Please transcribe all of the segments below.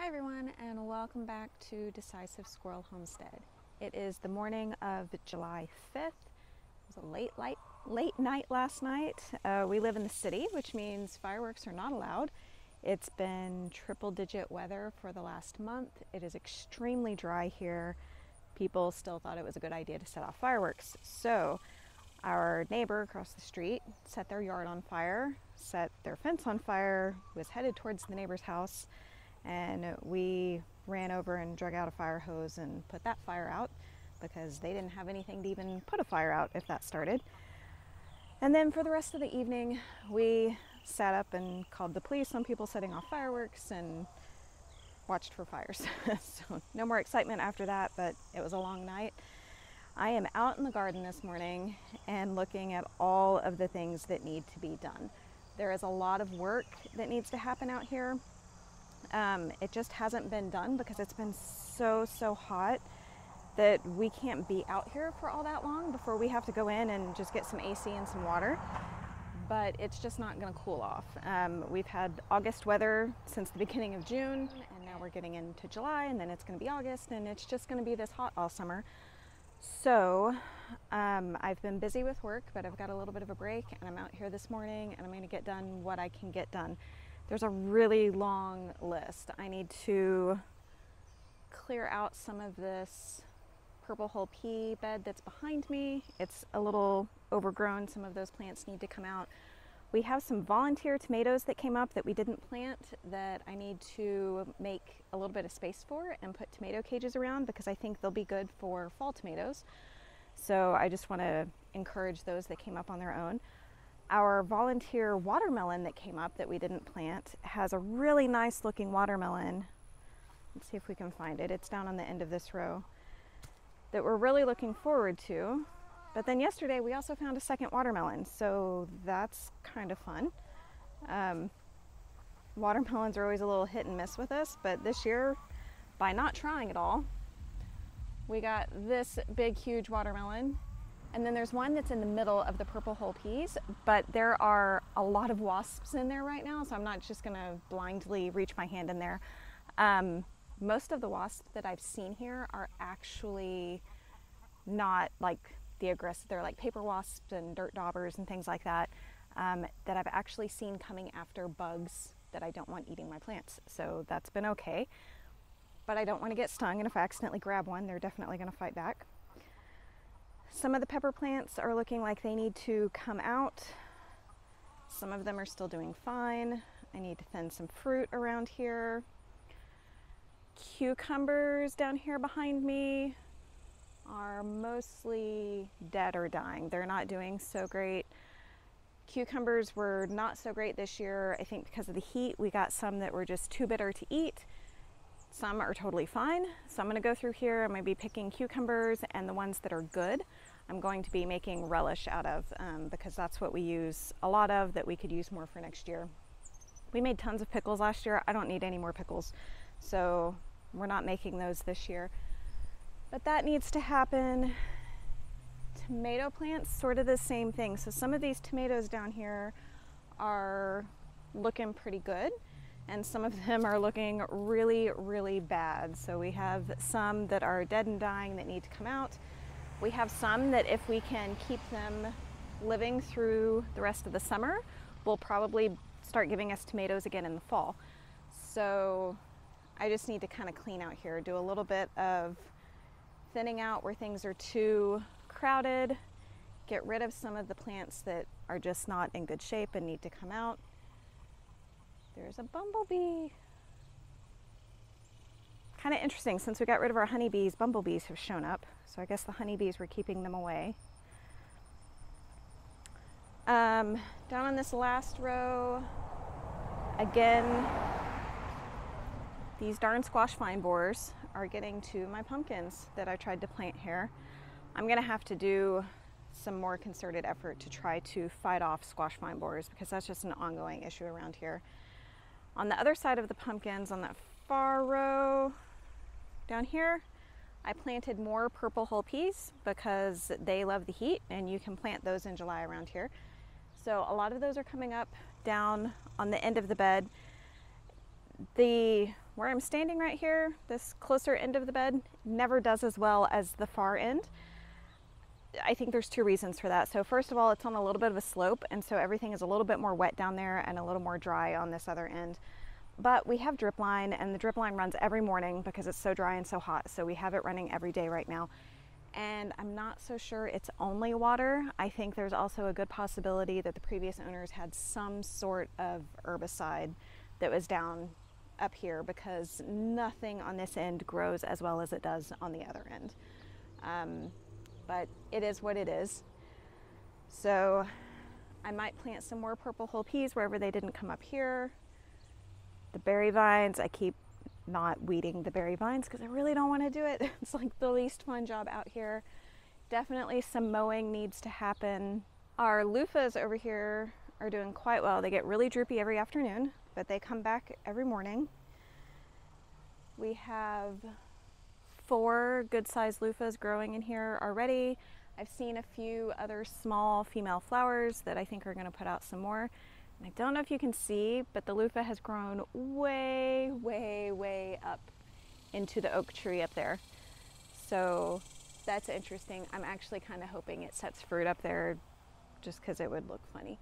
Hi everyone, and welcome back to Decisive Squirrel Homestead. It is the morning of July 5th. It was a late night last night. We live in the city, which means fireworks are not allowed. It's been triple-digit weather for the last month. It is extremely dry here. People still thought it was a good idea to set off fireworks. So our neighbor across the street set their yard on fire, set their fence on fire, was headed towards the neighbor's house, and we ran over and drug out a fire hose and put that fire out because they didn't have anything to even put a fire out if that started. And then for the rest of the evening, we sat up and called the police on people setting off fireworks and watched for fires. So no more excitement after that, but it was a long night. I am out in the garden this morning and looking at all of the things that need to be done. There is a lot of work that needs to happen out here. It just hasn't been done because it's been so hot that we can't be out here for all that long before we have to go in and just get some AC and some water. But it's just not going to cool off. We've had August weather since the beginning of June, and now we're getting into July, and then it's going to be August, and it's just going to be this hot all summer. So I've been busy with work, but I've got a little bit of a break, and I'm out here this morning, and I'm going to get done what I can get done. There's a really long list. I need to clear out some of this purple hull pea bed that's behind me. It's a little overgrown. Some of those plants need to come out. We have some volunteer tomatoes that came up that we didn't plant that I need to make a little bit of space for and put tomato cages around because I think they'll be good for fall tomatoes. So I just want to encourage those that came up on their own. Our volunteer watermelon that came up that we didn't plant has a really nice looking watermelon. Let's see if we can find it. It's down on the end of this row that we're really looking forward to. But then yesterday we also found a second watermelon, so that's kind of fun. Watermelons are always a little hit and miss with us, but this year, by not trying at all, we got this big, huge watermelon. And then there's one that's in the middle of the purple hull peas, but there are a lot of wasps in there right now, so I'm not just gonna blindly reach my hand in there. Most of the wasps that I've seen here are actually not like the aggressive, they're like paper wasps and dirt daubers and things like that, that I've actually seen coming after bugs that I don't want eating my plants. So that's been okay, but I don't want to get stung, and if I accidentally grab one, they're definitely gonna fight back. Some of the pepper plants are looking like they need to come out. Some of them are still doing fine. I need to thin some fruit around here. Cucumbers down here behind me are mostly dead or dying. They're not doing so great. Cucumbers were not so great this year, I think because of the heat. We got some that were just too bitter to eat. Some are totally fine. So I'm going to go through here. I'm going to be picking cucumbers, and the ones that are good I'm going to be making relish out of because that's what we use a lot of that we could use more for next year. We made tons of pickles last year. I don't need any more pickles, so we're not making those this year. But that needs to happen. Tomato plants, sort of the same thing. So some of these tomatoes down here are looking pretty good, and some of them are looking really bad. So we have some that are dead and dying that need to come out. We have some that if we can keep them living through the rest of the summer, will probably start giving us tomatoes again in the fall. So I just need to kind of clean out here, do a little bit of thinning out where things are too crowded, get rid of some of the plants that are just not in good shape and need to come out. There's a bumblebee. Kind of interesting, since we got rid of our honeybees, bumblebees have shown up. So I guess the honeybees were keeping them away. Down on this last row, again, these darn squash vine borers are getting to my pumpkins that I tried to plant here. I'm gonna have to do some more concerted effort to try to fight off squash vine borers because that's just an ongoing issue around here. On the other side of the pumpkins, on that far row down here, I planted more purple hull peas because they love the heat, and you can plant those in July around here. So a lot of those are coming up down on the end of the bed. The where I'm standing right here, this closer end of the bed, never does as well as the far end. I think there's two reasons for that. So first of all, it's on a little bit of a slope, and so everything is a little bit more wet down there and a little more dry on this other end. But we have drip line, and the drip line runs every morning because it's so dry and so hot. So we have it running every day right now. And I'm not so sure it's only water. I think there's also a good possibility that the previous owners had some sort of herbicide that was down up here, because nothing on this end grows as well as it does on the other end. But it is what it is. So I might plant some more purple whole peas wherever they didn't come up here. The berry vines, I keep not weeding the berry vines because I really don't want to do it. It's like the least fun job out here. Definitely some mowing needs to happen. Our loofahs over here are doing quite well. They get really droopy every afternoon, but they come back every morning. We have 4 good-sized loofahs growing in here already. I've seen a few other small female flowers that I think are going to put out some more. And I don't know if you can see, but the loofah has grown way, way, way up into the oak tree up there. So that's interesting. I'm actually kind of hoping it sets fruit up there just because it would look funny.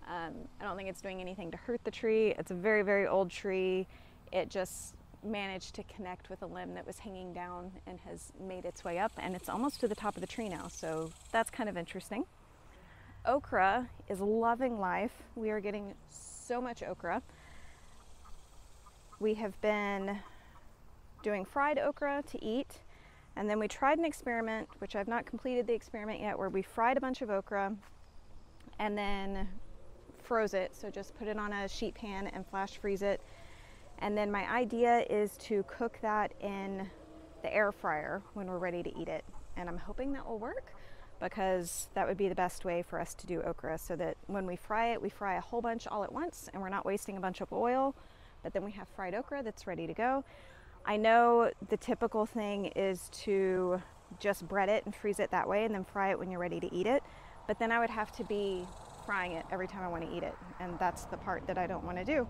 I don't think it's doing anything to hurt the tree. It's a very, very old tree. It just managed to connect with a limb that was hanging down and has made its way up, and it's almost to the top of the tree now, so that's kind of interesting. Okra is loving life. We are getting so much okra. We have been doing fried okra to eat, and then we tried an experiment, which I've not completed the experiment yet, where we fried a bunch of okra and then froze it. So just put it on a sheet pan and flash freeze it. And then my idea is to cook that in the air fryer when we're ready to eat it. And I'm hoping that will work, because that would be the best way for us to do okra, so that when we fry it, we fry a whole bunch all at once and we're not wasting a bunch of oil, but then we have fried okra that's ready to go. I know the typical thing is to just bread it and freeze it that way and then fry it when you're ready to eat it, but then I would have to be frying it every time I want to eat it, and that's the part that I don't want to do,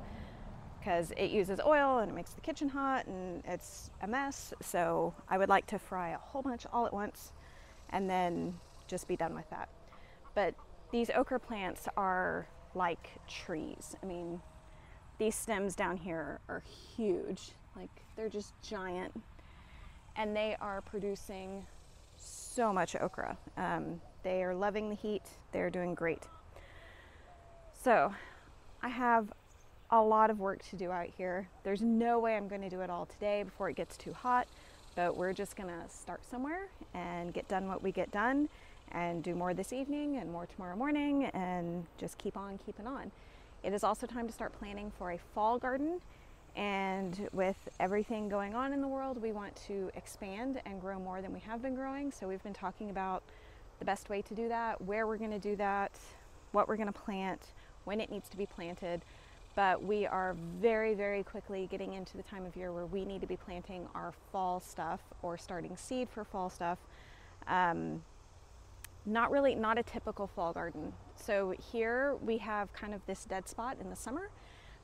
because it uses oil and it makes the kitchen hot and it's a mess. So I would like to fry a whole bunch all at once and then just be done with that. But these okra plants are like trees. I mean, these stems down here are huge. Like, they're just giant, and they are producing so much okra. They are loving the heat. They're doing great. So I have a lot of work to do out here. There's no way I'm going to do it all today before it gets too hot, but we're just going to start somewhere and get done what we get done, and do more this evening and more tomorrow morning, and just keep on keeping on. It is also time to start planning for a fall garden, and with everything going on in the world, we want to expand and grow more than we have been growing. So we've been talking about the best way to do that, where we're going to do that, what we're going to plant, when it needs to be planted. But we are very, very quickly getting into the time of year where we need to be planting our fall stuff, or starting seed for fall stuff. Not a typical fall garden. So here we have kind of this dead spot in the summer,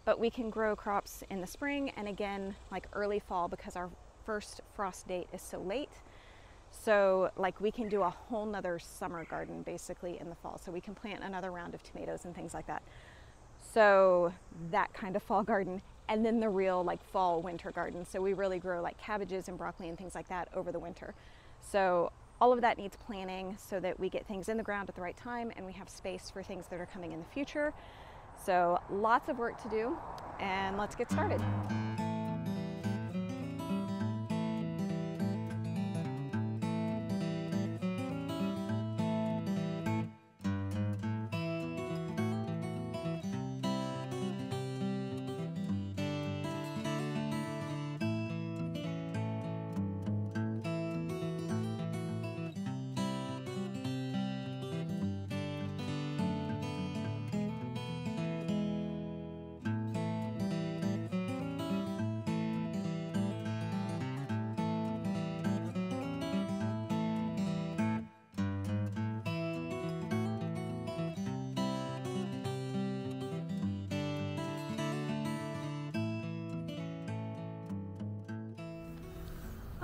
but we can grow crops in the spring and again like early fall, because our first frost date is so late. So like we can do a whole nother summer garden basically in the fall. So we can plant another round of tomatoes and things like that. So that kind of fall garden, and then the real like fall winter garden. So we really grow like cabbages and broccoli and things like that over the winter. So all of that needs planning so that we get things in the ground at the right time and we have space for things that are coming in the future. So lots of work to do, and let's get started.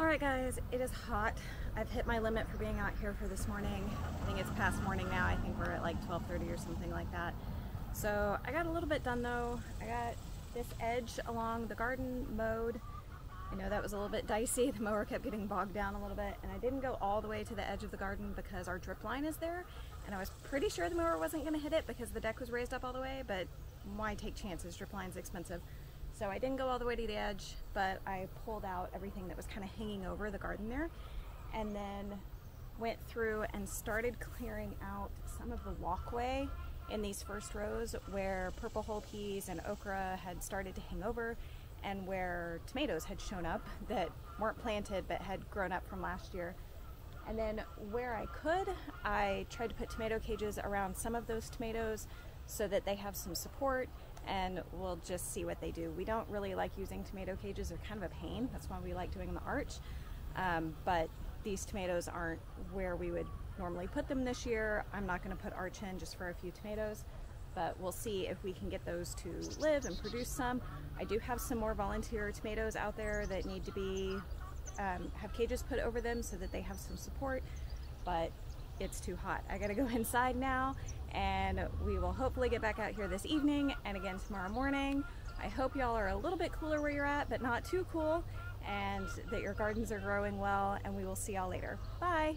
Alright guys, it is hot. I've hit my limit for being out here for this morning. I think it's past morning now. I think we're at like 12:30 or something like that. So I got a little bit done though. I got this edge along the garden mowed. I know that was a little bit dicey. The mower kept getting bogged down a little bit, and I didn't go all the way to the edge of the garden because our drip line is there, and I was pretty sure the mower wasn't going to hit it because the deck was raised up all the way, but why take chances? Drip line's expensive. So I didn't go all the way to the edge, but I pulled out everything that was kind of hanging over the garden there, and then went through and started clearing out some of the walkway in these first rows where purple whole peas and okra had started to hang over, and where tomatoes had shown up that weren't planted but had grown up from last year. And then where I could, I tried to put tomato cages around some of those tomatoes so that they have some support, and we'll just see what they do. We don't really like using tomato cages. They're kind of a pain. That's why we like doing the arch. But these tomatoes aren't where we would normally put them this year. I'm not going to put arch in just for a few tomatoes, but we'll see if we can get those to live and produce some. I do have some more volunteer tomatoes out there that need to be have cages put over them so that they have some support, but it's too hot. I gotta go inside now, and we will hopefully get back out here this evening and again tomorrow morning. I hope y'all are a little bit cooler where you're at, but not too cool, and that your gardens are growing well, and we will see y'all later. Bye!